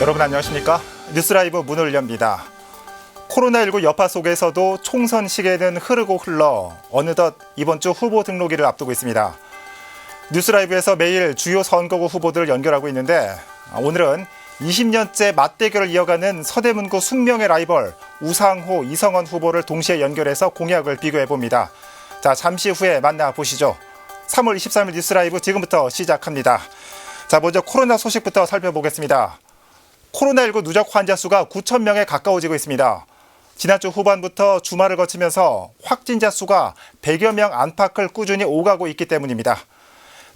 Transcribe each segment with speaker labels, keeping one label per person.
Speaker 1: 여러분 안녕하십니까? 뉴스라이브 문을 엽니다. 코로나19 여파 속에서도 총선 시계는 흐르고 흘러 어느덧 이번 주 후보 등록일을 앞두고 있습니다. 뉴스라이브에서 매일 주요 선거구 후보들을 연결하고 있는데 오늘은 20년째 맞대결을 이어가는 서대문구 숙명의 라이벌 우상호, 이성원 후보를 동시에 연결해서 공약을 비교해봅니다. 자, 잠시 후에 만나보시죠. 3월 23일 뉴스라이브 지금부터 시작합니다. 자, 먼저 코로나 소식부터 살펴보겠습니다. 코로나19 누적 환자 수가 9천 명에 가까워지고 있습니다. 지난주 후반부터 주말을 거치면서 확진자 수가 100여 명 안팎을 꾸준히 오가고 있기 때문입니다.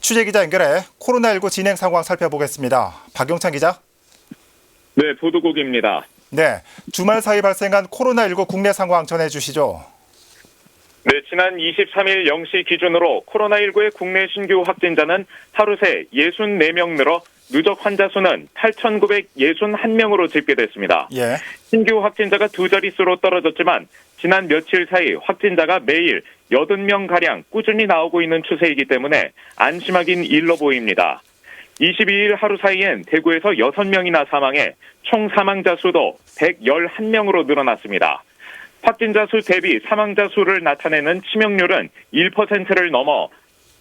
Speaker 1: 취재기자 연결해 코로나19 진행 상황 살펴보겠습니다. 박용찬 기자.
Speaker 2: 네, 보도국입니다.
Speaker 1: 네, 주말 사이 발생한 코로나19 국내 상황 전해주시죠.
Speaker 2: 네, 지난 23일 0시 기준으로 코로나19의 국내 신규 확진자는 하루 새 64명 늘어 누적 환자 수는 8,961명으로 집계됐습니다.
Speaker 1: 예.
Speaker 2: 신규 확진자가 두 자릿수로 떨어졌지만 지난 며칠 사이 확진자가 매일 80명가량 꾸준히 나오고 있는 추세이기 때문에 안심하긴 일러 보입니다. 22일 하루 사이엔 대구에서 6명이나 사망해 총 사망자 수도 111명으로 늘어났습니다. 확진자 수 대비 사망자 수를 나타내는 치명률은 1%를 넘어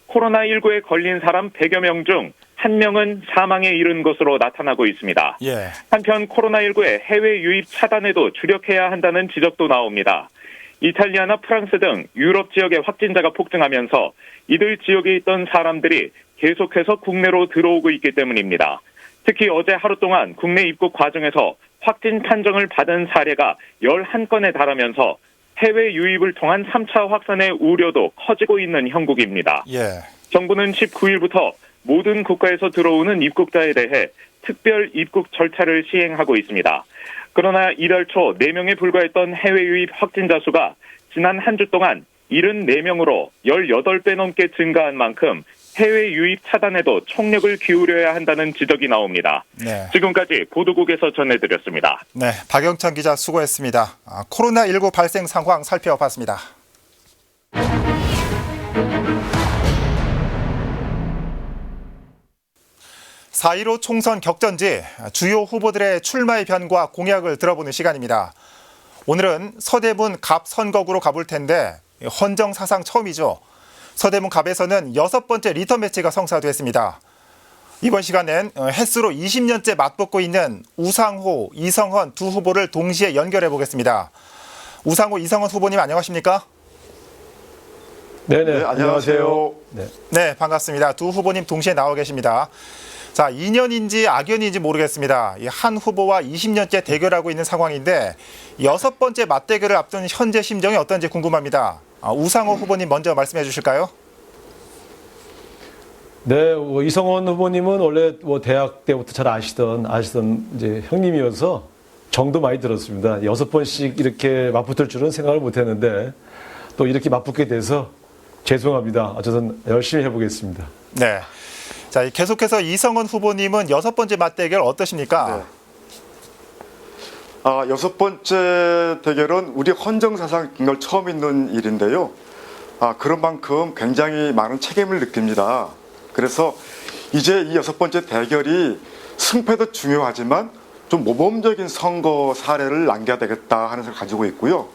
Speaker 2: 코로나19에 걸린 사람 100여 명 중 1명은 사망에 이른 것으로 나타나고 있습니다.
Speaker 1: 예.
Speaker 2: 한편 코로나19의 해외 유입 차단에도 주력해야 한다는 지적도 나옵니다. 이탈리아나 프랑스 등 유럽 지역의 확진자가 폭증하면서 이들 지역에 있던 사람들이 계속해서 국내로 들어오고 있기 때문입니다. 특히 어제 하루 동안 국내 입국 과정에서 확진 판정을 받은 사례가 11건에 달하면서 해외 유입을 통한 3차 확산의 우려도 커지고 있는 형국입니다.
Speaker 1: 예.
Speaker 2: 정부는 19일부터 모든 국가에서 들어오는 입국자에 대해 특별 입국 절차를 시행하고 있습니다. 그러나 이달 초 4명에 불과했던 해외 유입 확진자 수가 지난 한 주 동안 74명으로 18배 넘게 증가한 만큼 해외 유입 차단에도 총력을 기울여야 한다는 지적이 나옵니다.
Speaker 1: 네.
Speaker 2: 지금까지 보도국에서 전해드렸습니다.
Speaker 1: 네, 박영찬 기자 수고했습니다. 코로나19 발생 상황 살펴봤습니다. 4.15 총선 격전지 주요 후보들의 출마의 변과 공약을 들어보는 시간입니다. 오늘은 서대문 갑 선거구로 가볼 텐데 헌정 사상 처음이죠. 서대문 갑에서는 6번째 리턴 매치가 성사됐습니다. 이번 시간엔 햇수로 20년째 맞붙고 있는 우상호, 이성원 두 후보를 동시에 연결해 보겠습니다. 우상호, 이성원 후보님 안녕하십니까?
Speaker 3: 네네, 안녕하세요.
Speaker 1: 네, 반갑습니다. 두 후보님 동시에 나와 계십니다. 자, 인연인지 악연인지 모르겠습니다. 한 후보와 20년째 대결하고 있는 상황인데 6번째 맞대결을 앞둔 현재 심정이 어떤지 궁금합니다. 우상호 후보님 먼저 말씀해 주실까요?
Speaker 3: 네, 이성원 후보님은 원래 대학 때부터 잘 아시던 이제 형님이어서 정도 많이 들었습니다. 6번씩 이렇게 맞붙을 줄은 생각을 못했는데 또 이렇게 맞붙게 돼서 죄송합니다. 어쨌든 열심히 해보겠습니다.
Speaker 1: 네. 자, 계속해서 이성원 후보님은 6번째 맞대결 어떠십니까?
Speaker 4: 네. 6번째 대결은 우리 헌정사상 정말 처음 있는 일인데요. 그런 만큼 굉장히 많은 책임을 느낍니다. 그래서 이제 이 6번째 대결이 승패도 중요하지만 좀 모범적인 선거 사례를 남겨야 되겠다 하는 생각을 가지고 있고요.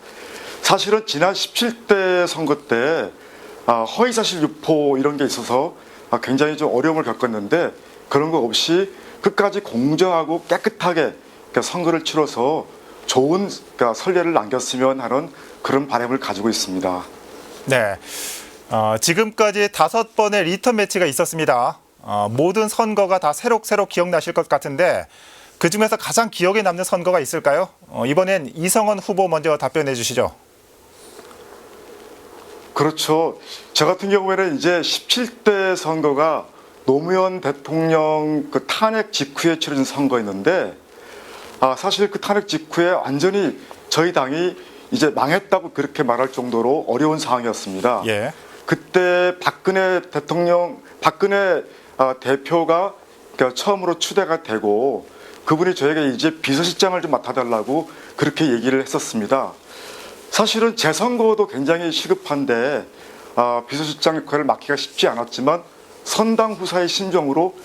Speaker 4: 사실은 지난 17대 선거 때 허위사실 유포 이런 게 있어서 굉장히 좀 어려움을 겪었는데 그런 거 없이 끝까지 공정하고 깨끗하게 선거를 치러서 좋은 선례를 남겼으면 하는 그런 바람을 가지고 있습니다.
Speaker 1: 네. 지금까지 5번의 리턴 매치가 있었습니다. 모든 선거가 다 새록새록 기억나실 것 같은데 그중에서 가장 기억에 남는 선거가 있을까요? 이번엔 이성원 후보 먼저 답변해 주시죠.
Speaker 4: 그렇죠. 저 같은 경우에는 이제 17대 선거가 노무현 대통령 그 탄핵 직후에 치러진 선거였는데 사실 그 탄핵 직후에 완전히 저희 당이 이제 망했다고 그렇게 말할 정도로 어려운 상황이었습니다.
Speaker 1: 예.
Speaker 4: 그때 박근혜 대표가 처음으로 추대가 되고 그분이 저에게 이제 비서실장을 좀 맡아달라고 그렇게 얘기를 했었습니다. 사실은 재선거도 굉장히 시급한데 비서실장 역할을 맡기가 쉽지 않았지만 선당 후사의 심정으로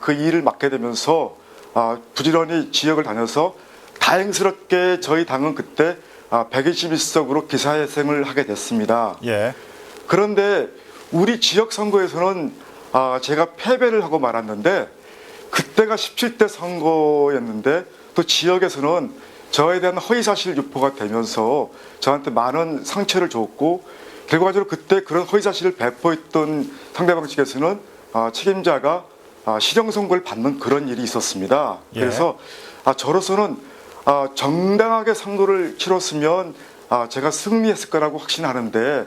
Speaker 4: 그 일을 맡게 되면서 부지런히 지역을 다녀서 다행스럽게 저희 당은 그때 121석으로 기사회생을 하게 됐습니다.
Speaker 1: 예.
Speaker 4: 그런데 우리 지역 선거에서는 제가 패배를 하고 말았는데 그때가 17대 선거였는데 또 지역에서는 저에 대한 허위사실 유포가 되면서 저한테 많은 상처를 줬고 결과적으로 그때 그런 허위사실을 배포했던 상대방 측에서는 책임자가 실형 선고를 받는 그런 일이 있었습니다.
Speaker 1: 예.
Speaker 4: 그래서 저로서는 정당하게 선거를 치렀으면 제가 승리했을 거라고 확신하는데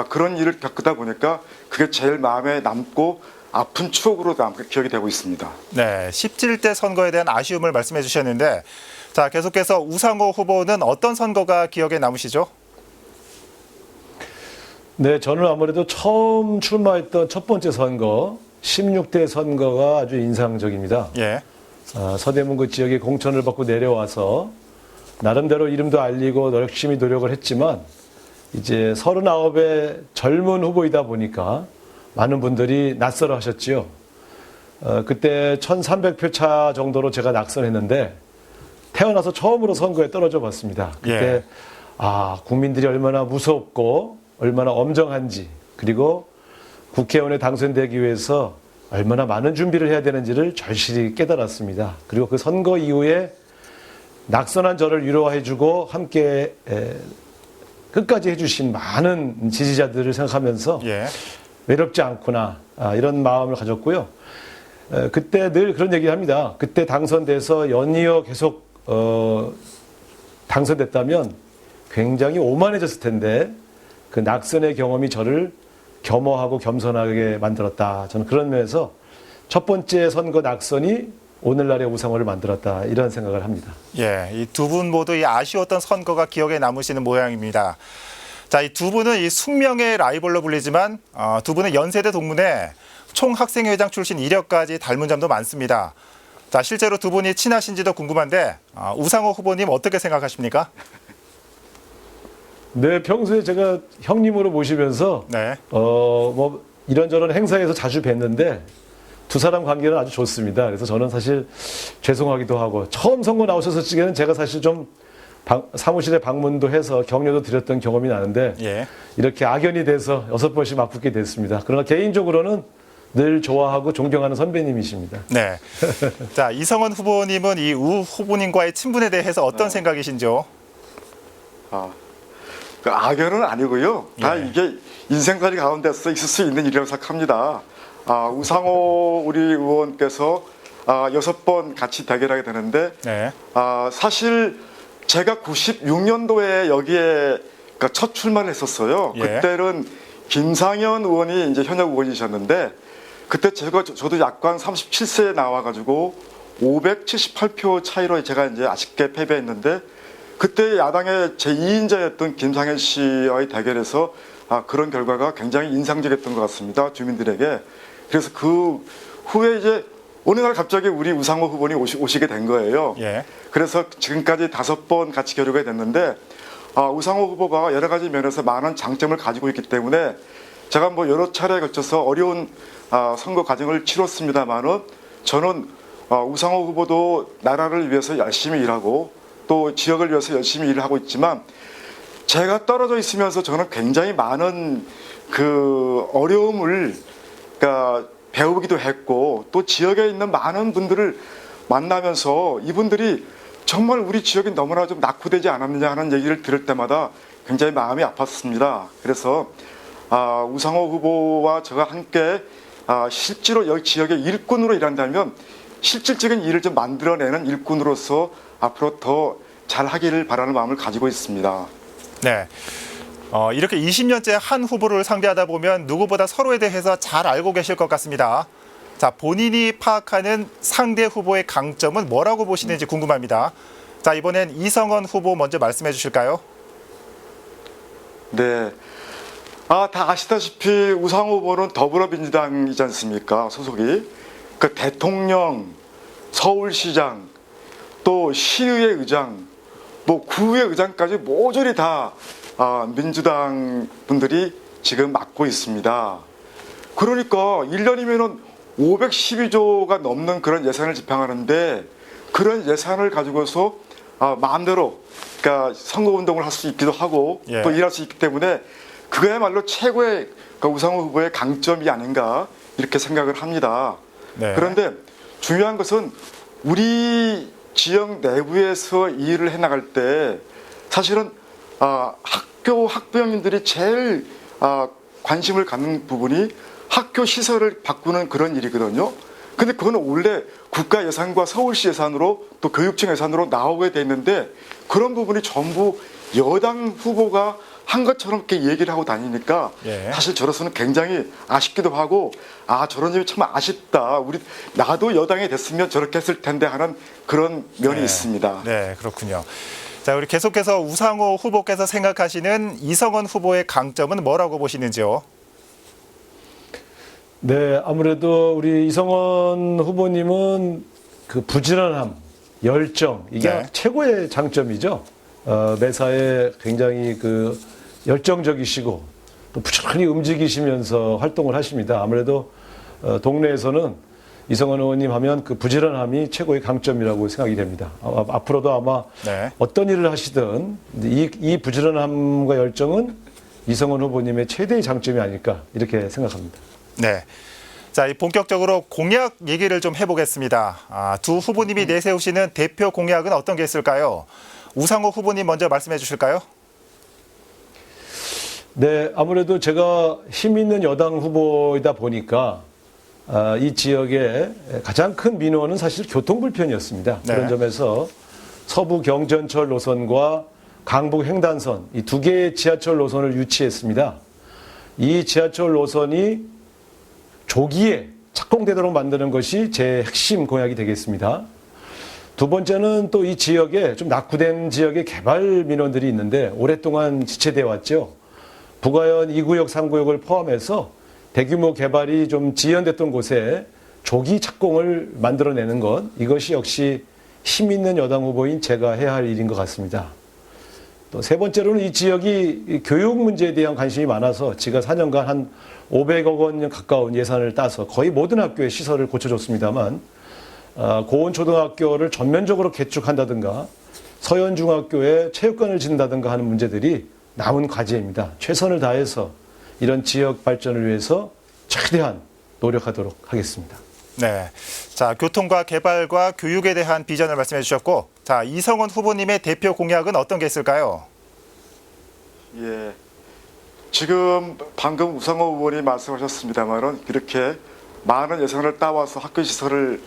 Speaker 4: 그런 일을 겪다 보니까 그게 제일 마음에 남고 아픈 추억으로 기억이 되고 있습니다.
Speaker 1: 네, 17대 선거에 대한 아쉬움을 말씀해 주셨는데 자, 계속해서 우상호 후보는 어떤 선거가 기억에 남으시죠?
Speaker 3: 네, 저는 아무래도 처음 출마했던 첫 번째 선거, 16대 선거가 아주 인상적입니다.
Speaker 1: 예.
Speaker 3: 서대문구 지역에 공천을 받고 내려와서 나름대로 이름도 알리고 열심히 노력을 했지만 이제 39의 젊은 후보이다 보니까 많은 분들이 낯설어 하셨지요. 그때 1300표 차 정도로 제가 낙선했는데 태어나서 처음으로 선거에 떨어져 봤습니다. 그때
Speaker 1: 예.
Speaker 3: 국민들이 얼마나 무섭고 얼마나 엄정한지 그리고 국회의원에 당선되기 위해서 얼마나 많은 준비를 해야 되는지를 절실히 깨달았습니다. 그리고 그 선거 이후에 낙선한 저를 위로해주고 함께 끝까지 해주신 많은 지지자들을 생각하면서
Speaker 1: 예.
Speaker 3: 외롭지 않구나 이런 마음을 가졌고요. 그때 늘 그런 얘기를 합니다. 그때 당선돼서 연이어 계속 당선됐다면 굉장히 오만해졌을 텐데 그 낙선의 경험이 저를 겸허하고 겸손하게 만들었다. 저는 그런 면에서 첫 번째 선거 낙선이 오늘날의 우상호를 만들었다. 이런 생각을 합니다.
Speaker 1: 예, 이 두 분 모두 이 아쉬웠던 선거가 기억에 남으시는 모양입니다. 자, 이 두 분은 이 숙명의 라이벌로 불리지만 두 분은 연세대 동문회 총학생회장 출신 이력까지 닮은 점도 많습니다. 자, 실제로 두 분이 친하신지도 궁금한데 우상호 후보님 어떻게 생각하십니까?
Speaker 3: 네, 평소에 제가 형님으로 모시면서
Speaker 1: 네.
Speaker 3: 뭐 이런저런 행사에서 자주 뵀는데 두 사람 관계는 아주 좋습니다. 그래서 저는 사실 죄송하기도 하고 처음 선거 나오셨을 적에는 제가 사실 좀 사무실에 방문도 해서 격려도 드렸던 경험이 나는데
Speaker 1: 예.
Speaker 3: 이렇게 악연이 돼서 6번씩 맞붙게 됐습니다. 그러나 개인적으로는 늘 좋아하고 존경하는 선배님이십니다.
Speaker 1: 네. 자, 이성원 후보님은 이 우 후보님과의 친분에 대해서 어떤 생각이신지요?
Speaker 4: 그 악연은 아니고요. 다
Speaker 1: 예.
Speaker 4: 이게 인생살이 가운데서 있을 수 있는 일이라고 생각합니다. 우상호 우리 의원께서 6번 같이 대결하게 되는데
Speaker 1: 네.
Speaker 4: 사실 제가 96년도에 여기에 그러니까 첫 출마를 했었어요.
Speaker 1: 예.
Speaker 4: 그때는 김상현 의원이 이제 현역 의원이셨는데 그때 저도 약관 37세에 나와가지고 578표 차이로 제가 이제 아쉽게 패배했는데 그때 야당의 제2인자였던 김상현 씨와의 대결에서 그런 결과가 굉장히 인상적이었던 것 같습니다. 주민들에게. 그래서 그 후에 이제 어느 날 갑자기 우리 우상호 후보님 오시게 된 거예요.
Speaker 1: 예.
Speaker 4: 그래서 지금까지 5번 같이 겨루게 됐는데 우상호 후보가 여러 가지 면에서 많은 장점을 가지고 있기 때문에 제가 뭐 여러 차례에 걸쳐서 어려운 선거 과정을 치렀습니다만은 저는 우상호 후보도 나라를 위해서 열심히 일하고 또 지역을 위해서 열심히 일을 하고 있지만 제가 떨어져 있으면서 저는 굉장히 많은 그 어려움을 그러니까 배우기도 했고 또 지역에 있는 많은 분들을 만나면서 이분들이 정말 우리 지역이 너무나 좀 낙후되지 않았느냐 하는 얘기를 들을 때마다 굉장히 마음이 아팠습니다. 그래서 우상호 후보와 저가 함께 실제로 여기 지역의 일꾼으로 일한다면 실질적인 일을 좀 만들어내는 일꾼으로서 앞으로 더 잘하기를 바라는 마음을 가지고 있습니다.
Speaker 1: 네. 이렇게 20년째 한 후보를 상대하다 보면 누구보다 서로에 대해서 잘 알고 계실 것 같습니다. 자, 본인이 파악하는 상대 후보의 강점은 뭐라고 보시는지 궁금합니다. 자, 이번엔 이성원 후보 먼저 말씀해 주실까요?
Speaker 4: 네. 다 아시다시피 우상호 후보는 더불어민주당이지 않습니까? 소속이. 그 대통령, 서울시장, 또 시의회 의장, 뭐 구의회 의장까지 모조리 다 민주당 분들이 지금 맡고 있습니다. 그러니까 1년이면은 512조가 넘는 그런 예산을 집행하는데 그런 예산을 가지고서 마음대로 그러니까 선거운동을 할 수 있기도 하고
Speaker 1: 예.
Speaker 4: 또 일할 수 있기 때문에 그거야말로 최고의 우상호 후보의 강점이 아닌가 이렇게 생각을 합니다.
Speaker 1: 네.
Speaker 4: 그런데 중요한 것은 우리 지역 내부에서 일을 해나갈 때 사실은 학부형님들이 제일 관심을 갖는 부분이 학교 시설을 바꾸는 그런 일이거든요. 근데 그건 원래 국가 예산과 서울시 예산으로 또 교육청 예산으로 나오게 돼 있는데 그런 부분이 전부 여당 후보가 한 것처럼 이렇게 얘기를 하고 다니니까
Speaker 1: 예.
Speaker 4: 사실 저로서는 굉장히 아쉽기도 하고 저런 점이 참 아쉽다. 나도 여당이 됐으면 저렇게 했을 텐데 하는 그런 면이 있습니다.
Speaker 1: 네, 그렇군요. 자, 우리 계속해서 우상호 후보께서 생각하시는 이성원 후보의 강점은 뭐라고 보시는지요?
Speaker 3: 네, 아무래도 우리 이성원 후보님은 그 부지런함, 열정 이게
Speaker 1: 네.
Speaker 3: 최고의 장점이죠. 매사에 굉장히 그 열정적이시고 또 부지런히 움직이시면서 활동을 하십니다. 아무래도 동네에서는 이성원 의원님 하면 그 부지런함이 최고의 강점이라고 생각이 됩니다. 앞으로도 아마
Speaker 1: 네.
Speaker 3: 어떤 일을 하시든 이 부지런함과 열정은 이성원 후보님의 최대의 장점이 아닐까 이렇게 생각합니다.
Speaker 1: 네. 자, 본격적으로 공약 얘기를 좀 해보겠습니다. 두 후보님이 내세우시는 대표 공약은 어떤 게 있을까요? 우상호 후보님 먼저 말씀해 주실까요?
Speaker 3: 네, 아무래도 제가 힘 있는 여당 후보이다 보니까 이 지역의 가장 큰 민원은 사실 교통 불편이었습니다.
Speaker 1: 네.
Speaker 3: 그런 점에서 서부 경전철 노선과 강북 횡단선 이 두 개의 지하철 노선을 유치했습니다. 이 지하철 노선이 조기에 착공되도록 만드는 것이 제 핵심 공약이 되겠습니다. 두 번째는 또 이 지역에 좀 낙후된 지역의 개발 민원들이 있는데 오랫동안 지체되어 왔죠. 부가현 2구역, 3구역을 포함해서 대규모 개발이 좀 지연됐던 곳에 조기 착공을 만들어내는 것, 이것이 역시 힘 있는 여당 후보인 제가 해야 할 일인 것 같습니다. 또 세 번째로는 이 지역이 교육 문제에 대한 관심이 많아서 제가 4년간 한 500억 원 가까운 예산을 따서 거의 모든 학교의 시설을 고쳐줬습니다만 고원초등학교를 전면적으로 개축한다든가 서현중학교에 체육관을 짓는다든가 하는 문제들이 남은 과제입니다. 최선을 다해서 이런 지역 발전을 위해서 최대한 노력하도록 하겠습니다.
Speaker 1: 네. 자, 교통과 개발과 교육에 대한 비전을 말씀해 주셨고, 자, 이성원 후보님의 대표 공약은 어떤 게 있을까요?
Speaker 4: 예. 지금 방금 우상호 의원이 말씀하셨습니다만은 이렇게 많은 예산을 따와서 학교 시설을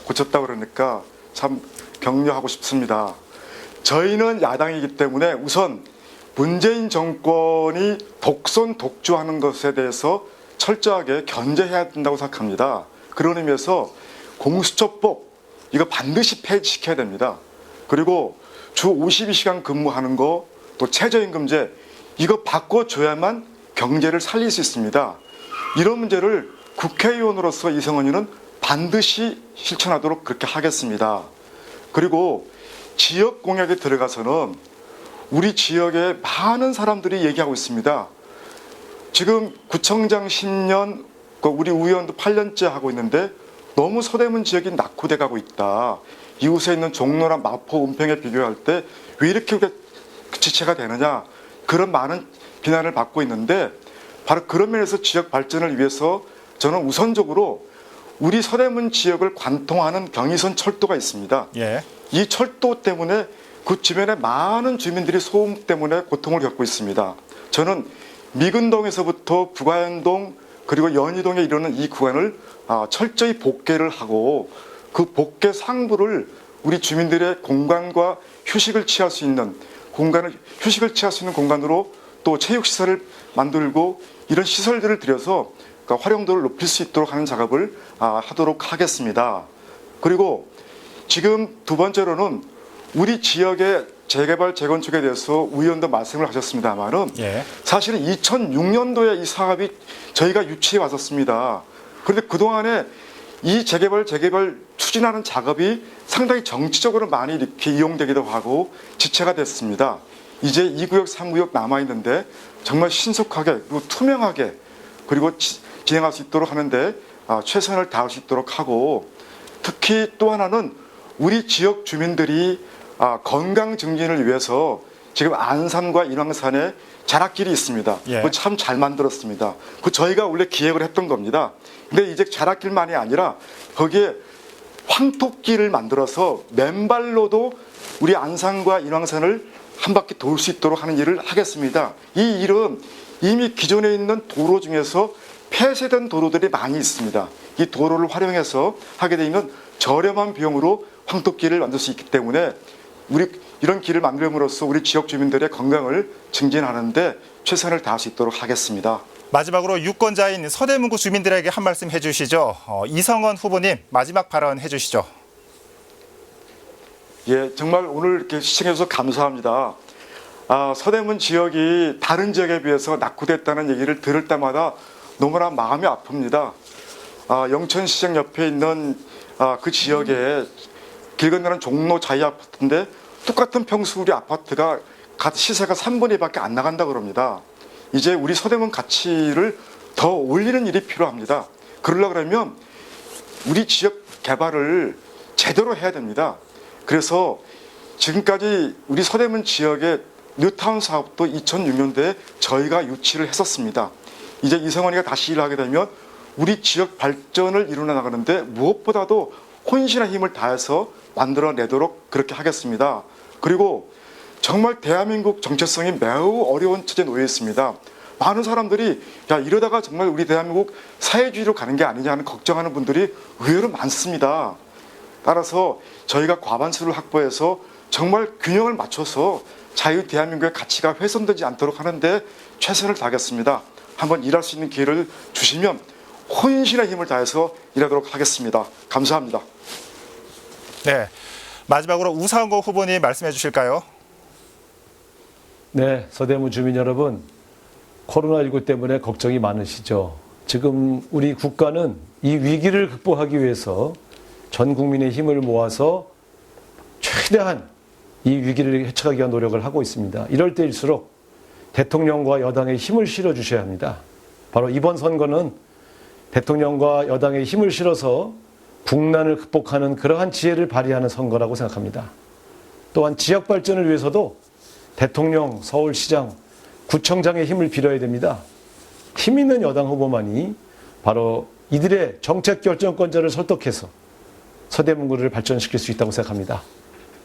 Speaker 4: 고쳤다고 그러니까 참 격려하고 싶습니다. 저희는 야당이기 때문에 우선 문재인 정권이 독선 독주하는 것에 대해서 철저하게 견제해야 된다고 생각합니다. 그런 의미에서 공수처법 이거 반드시 폐지시켜야 됩니다. 그리고 주 52시간 근무하는 거 또 최저임금제 이거 바꿔줘야만 경제를 살릴 수 있습니다. 이런 문제를 국회의원으로서 이성원이는 반드시 실천하도록 그렇게 하겠습니다. 그리고 지역 공약에 들어가서는 우리 지역에 많은 사람들이 얘기하고 있습니다. 지금 구청장 10년, 우리 의원도 8년째 하고 있는데 너무 서대문 지역이 낙후돼 가고 있다. 이웃에 있는 종로나 마포, 은평에 비교할 때 왜 이렇게 지체가 되느냐. 그런 많은 비난을 받고 있는데 바로 그런 면에서 지역 발전을 위해서 저는 우선적으로 우리 서대문 지역을 관통하는 경의선 철도가 있습니다.
Speaker 1: 예.
Speaker 4: 이 철도 때문에 그 주변에 많은 주민들이 소음 때문에 고통을 겪고 있습니다. 저는 미근동에서부터 부가현동 그리고 연희동에 이르는 이 구간을 철저히 복개를 하고 그 복개 상부를 우리 주민들의 공간과 휴식을 취할 수 있는 공간으로 또 체육시설을 만들고 이런 시설들을 들여서 활용도를 높일 수 있도록 하는 작업을 하도록 하겠습니다. 그리고 지금 두 번째로는 우리 지역의 재개발, 재건축에 대해서 의원도 말씀을 하셨습니다만은
Speaker 1: 예.
Speaker 4: 사실은 2006년도에 이 사업이 저희가 유치해 왔었습니다. 그런데 그동안에 이 재개발 추진하는 작업이 상당히 정치적으로 많이 이렇게 이용되기도 하고 지체가 됐습니다. 이제 2구역, 3구역 남아있는데 정말 신속하게 그리고 투명하게 그리고 진행할 수 있도록 하는데 최선을 다할 수 있도록 하고 특히 또 하나는 우리 지역 주민들이 건강 증진을 위해서 지금 안산과 인왕산에 자락길이 있습니다.
Speaker 1: 예.
Speaker 4: 그거 참 잘 만들었습니다. 그 저희가 원래 기획을 했던 겁니다. 근데 이제 자락길만이 아니라 거기에 황토길을 만들어서 맨발로도 우리 안산과 인왕산을 한 바퀴 돌 수 있도록 하는 일을 하겠습니다. 이 일은 이미 기존에 있는 도로 중에서 폐쇄된 도로들이 많이 있습니다. 이 도로를 활용해서 하게 되면 저렴한 비용으로 황토길을 만들 수 있기 때문에 우리 이런 길을 만들므로써 우리 지역 주민들의 건강을 증진하는데 최선을 다할 수 있도록 하겠습니다.
Speaker 1: 마지막으로 유권자인 서대문구 주민들에게 한 말씀 해주시죠. 이성원 후보님 마지막 발언 해주시죠.
Speaker 4: 예, 정말 오늘 이렇게 시청해주셔서 감사합니다. 서대문 지역이 다른 지역에 비해서 낙후됐다는 얘기를 들을 때마다 너무나 마음이 아픕니다. 영천시장 옆에 있는 그 지역에 길 건너는 종로 자이 아파트인데 똑같은 평수 우리 아파트가 시세가 3분의 2밖에 안 나간다 그럽니다. 이제 우리 서대문 가치를 더 올리는 일이 필요합니다. 그러려고 그러면 우리 지역 개발을 제대로 해야 됩니다. 그래서 지금까지 우리 서대문 지역의 뉴타운 사업도 2006년도에 저희가 유치를 했었습니다. 이제 이성원이가 다시 일을 하게 되면 우리 지역 발전을 이루어 나가는데 무엇보다도 혼신의 힘을 다해서 만들어내도록 그렇게 하겠습니다. 그리고 정말 대한민국 정체성이 매우 어려운 처지에 놓여 있습니다. 많은 사람들이 이러다가 정말 우리 대한민국 사회주의로 가는 게 아니냐 하는 걱정하는 분들이 의외로 많습니다. 따라서 저희가 과반수를 확보해서 정말 균형을 맞춰서 자유 대한민국의 가치가 훼손되지 않도록 하는데 최선을 다하겠습니다. 한번 일할 수 있는 기회를 주시면 혼신의 힘을 다해서 일하도록 하겠습니다. 감사합니다.
Speaker 1: 네, 마지막으로 우상호 후보님 말씀해 주실까요?
Speaker 3: 네, 서대문 주민 여러분, 코로나19 때문에 걱정이 많으시죠. 지금 우리 국가는 이 위기를 극복하기 위해서 전 국민의 힘을 모아서 최대한 이 위기를 헤쳐가기 위한 노력을 하고 있습니다. 이럴 때일수록 대통령과 여당의 힘을 실어 주셔야 합니다. 바로 이번 선거는 대통령과 여당의 힘을 실어서 국난을 극복하는 그러한 지혜를 발휘하는 선거라고 생각합니다. 또한 지역 발전을 위해서도 대통령, 서울시장, 구청장의 힘을 빌어야 됩니다. 힘 있는 여당 후보만이 바로 이들의 정책 결정권자를 설득해서 서대문구를 발전시킬 수 있다고 생각합니다.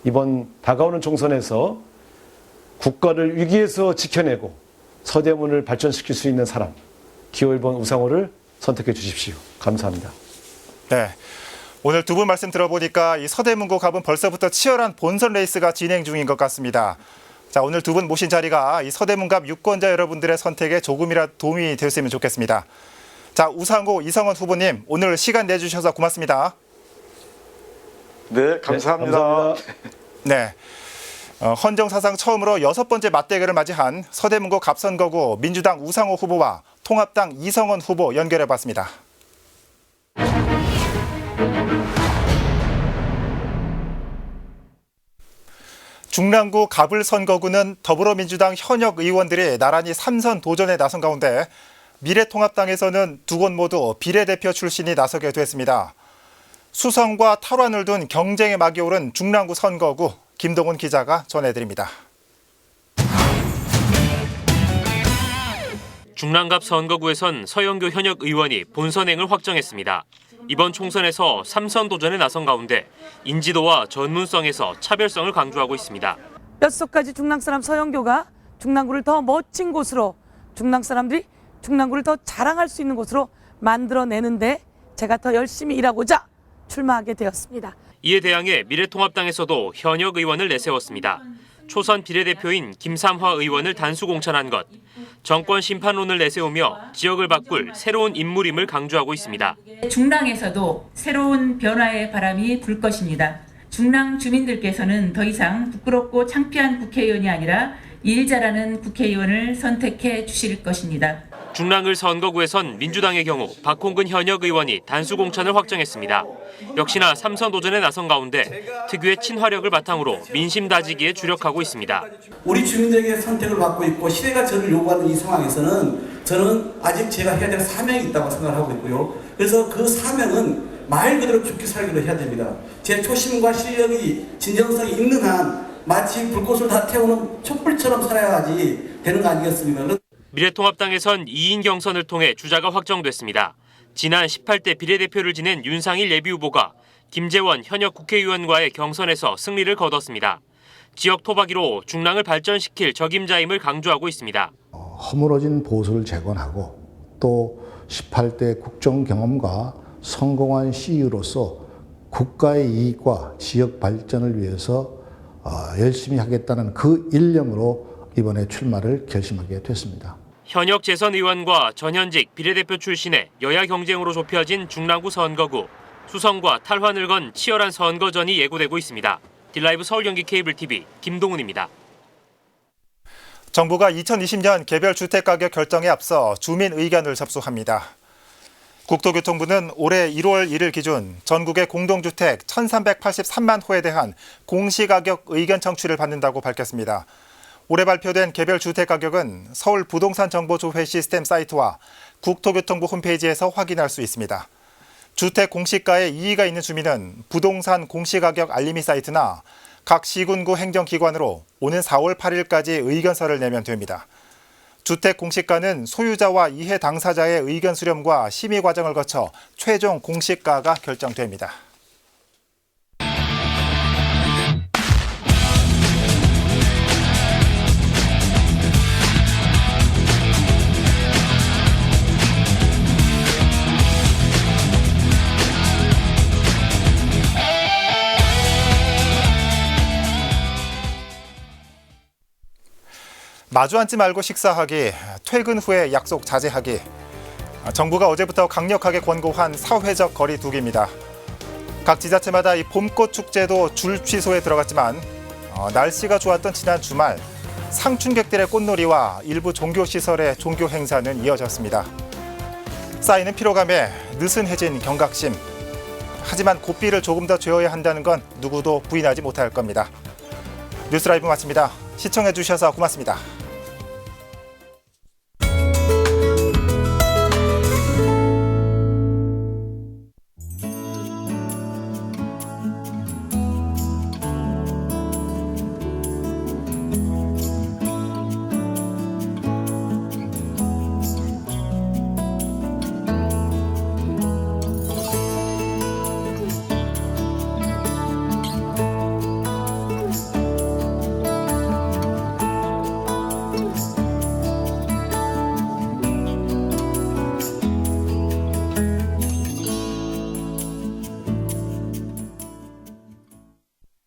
Speaker 3: 이번 다가오는 총선에서 국가를 위기에서 지켜내고 서대문을 발전시킬 수 있는 사람, 기호 1번 우상호를 선택해 주십시오. 감사합니다.
Speaker 1: 네, 오늘 두 분 말씀 들어보니까 이 서대문구 갑은 벌써부터 치열한 본선 레이스가 진행 중인 것 같습니다. 자, 오늘 두 분 모신 자리가 이 서대문갑 유권자 여러분들의 선택에 조금이라도 도움이 됐으면 좋겠습니다. 자, 우상호, 이성원 후보님 오늘 시간 내주셔서 고맙습니다.
Speaker 4: 네, 감사합니다.
Speaker 3: 네, 감사합니다.
Speaker 1: 네, 헌정사상 처음으로 6번째 맞대결을 맞이한 서대문구 갑선거구 민주당 우상호 후보와 통합당 이성원 후보 연결해봤습니다. 중랑구 갑을 선거구는 더불어민주당 현역 의원들이 나란히 3선 도전에 나선 가운데 미래통합당에서는 두 곳 모두 비례대표 출신이 나서게 됐습니다. 수성과 탈환을 둔 경쟁의 막이 오른 중랑구 선거구 김동훈 기자가 전해드립니다.
Speaker 5: 중랑갑 선거구에선 서영교 현역 의원이 본선행을 확정했습니다. 이번 총선에서 3선 도전에 나선 가운데 인지도와 전문성에서 차별성을 강조하고 있습니다.
Speaker 6: 뼛속까지 중랑 사람 서영교가 중랑구를 더 멋진 곳으로, 중랑 사람들이 중랑구를 더 자랑할 수 있는 곳으로 만들어내는데 제가 더 열심히 일하고자 출마하게 되었습니다.
Speaker 5: 이에 대항해 미래통합당에서도 현역 의원을 내세웠습니다. 초선 비례대표인 김삼화 의원을 단수 공천한 것, 정권 심판론을 내세우며 지역을 바꿀 새로운 인물임을 강조하고 있습니다.
Speaker 7: 중랑에서도 새로운 변화의 바람이 불 것입니다. 중랑 주민들께서는 더 이상 부끄럽고 창피한 국회의원이 아니라 일 잘하는 국회의원을 선택해 주실 것입니다.
Speaker 5: 중랑을 선거구에선 민주당의 경우 박홍근 현역 의원이 단수 공천을 확정했습니다. 역시나 3선 도전에 나선 가운데 특유의 친화력을 바탕으로 민심 다지기에 주력하고 있습니다.
Speaker 8: 우리 주민들에게 선택을 받고 있고 시대가 저를 요구하는 이 상황에서는 저는 아직 제가 해야 될 사명이 있다고 생각하고 있고요. 그래서 그 사명은 말 그대로 죽기 살기로 해야 됩니다. 제 초심과 실력이 진정성이 있는 한 마치 불꽃을 다 태우는 촛불처럼 살아야지 되는 거 아니겠습니까?
Speaker 5: 미래통합당에선 2인 경선을 통해 주자가 확정됐습니다. 지난 18대 비례대표를 지낸 윤상일 예비후보가 김재원 현역 국회의원과의 경선에서 승리를 거뒀습니다. 지역 토박이로 중랑을 발전시킬 적임자임을 강조하고 있습니다.
Speaker 9: 허물어진 보수를 재건하고 또 18대 국정 경험과 성공한 CEO로서 국가의 이익과 지역 발전을 위해서 열심히 하겠다는 그 일념으로 이번에 출마를 결심하게 됐습니다.
Speaker 5: 현역 재선 의원과 전현직 비례대표 출신의 여야 경쟁으로 좁혀진 중랑구 선거구. 수성과 탈환을 건 치열한 선거전이 예고되고 있습니다. 딜라이브 서울 경기 케이블 TV 김동훈입니다.
Speaker 1: 정부가 2020년 개별 주택가격 결정에 앞서 주민 의견을 접수합니다. 국토교통부는 올해 1월 1일 기준 전국의 공동주택 1,383만 호에 대한 공시가격 의견 청취를 받는다고 밝혔습니다. 올해 발표된 개별 주택가격은 서울 부동산 정보 조회 시스템 사이트와 국토교통부 홈페이지에서 확인할 수 있습니다. 주택 공시가에 이의가 있는 주민은 부동산 공시가격 알림이 사이트나 각 시군구 행정기관으로 오는 4월 8일까지 의견서를 내면 됩니다. 주택 공시가는 소유자와 이해 당사자의 의견 수렴과 심의 과정을 거쳐 최종 공시가가 결정됩니다. 마주 앉지 말고 식사하기, 퇴근 후에 약속 자제하기. 정부가 어제부터 강력하게 권고한 사회적 거리 두기입니다. 각 지자체마다 이 봄꽃 축제도 줄 취소에 들어갔지만 날씨가 좋았던 지난 주말 상춘객들의 꽃놀이와 일부 종교시설의 종교 행사는 이어졌습니다. 쌓이는 피로감에 느슨해진 경각심. 하지만 고삐를 조금 더 죄어야 한다는 건 누구도 부인하지 못할 겁니다. 뉴스라이브 마칩니다. 시청해주셔서 고맙습니다.